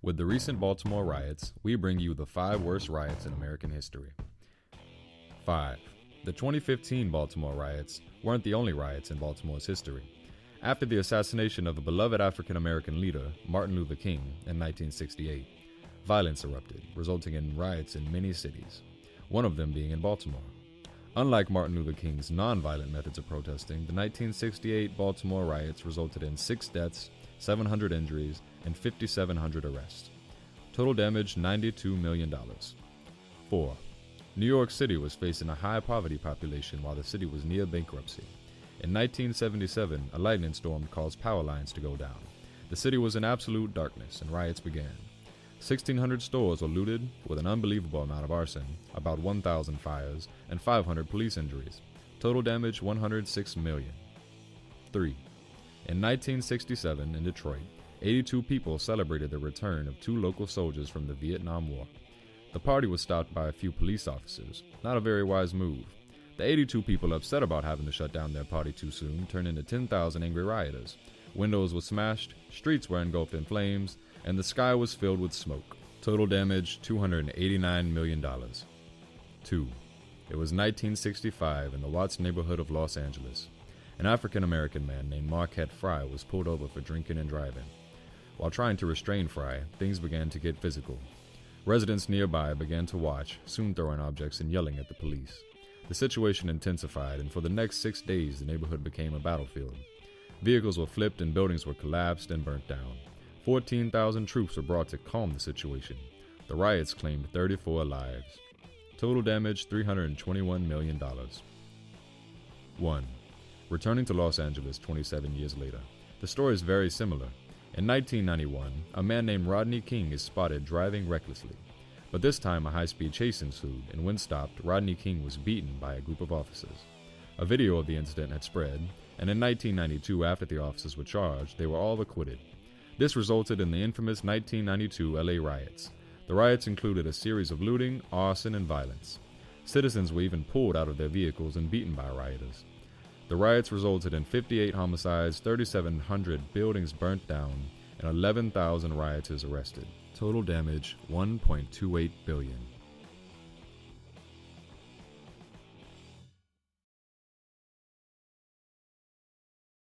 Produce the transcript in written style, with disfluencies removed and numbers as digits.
With the recent Baltimore riots, we bring you the 5 worst riots in American history. 5. The 2015 Baltimore riots weren't the only riots in Baltimore's history. After the assassination of a beloved African-American leader, Martin Luther King, in 1968, violence erupted, resulting in riots in many cities, one of them being in Baltimore. Unlike Martin Luther King's non-violent methods of protesting, the 1968 Baltimore riots resulted in 6 deaths, 700 injuries, and 5,700 arrests. Total damage $92 million. 4. New York City was facing a high poverty population while the city was near bankruptcy. In 1977, a lightning storm caused power lines to go down. The city was in absolute darkness and riots began. 1,600 stores were looted with an unbelievable amount of arson, about 1,000 fires, and 500 police injuries. Total damage $106 million. 3. In 1967, in Detroit, 82 people celebrated the return of 2 local soldiers from the Vietnam War. The party was stopped by a few police officers, not a very wise move. The 82 people upset about having to shut down their party too soon turned into 10,000 angry rioters. Windows were smashed, streets were engulfed in flames, and the sky was filled with smoke. Total damage $289 million. 2. It was 1965 in the Watts neighborhood of Los Angeles. An African-American man named Marquette Fry was pulled over for drinking and driving. While trying to restrain Fry, things began to get physical. Residents nearby began to watch, soon throwing objects and yelling at the police. The situation intensified, and for the next 6 days the neighborhood became a battlefield. Vehicles were flipped and buildings were collapsed and burnt down. 14,000 troops were brought to calm the situation. The riots claimed 34 lives. Total damage $321 million. 1. Returning to Los Angeles 27 years later. The story is very similar. In 1991, a man named Rodney King is spotted driving recklessly. But this time a high-speed chase ensued, and when stopped, Rodney King was beaten by a group of officers. A video of the incident had spread, and in 1992, after the officers were charged, they were all acquitted. This resulted in the infamous 1992 LA riots. The riots included a series of looting, arson, and violence. Citizens were even pulled out of their vehicles and beaten by rioters. The riots resulted in 58 homicides, 3,700 buildings burnt down, and 11,000 rioters arrested. Total damage $1.28 billion.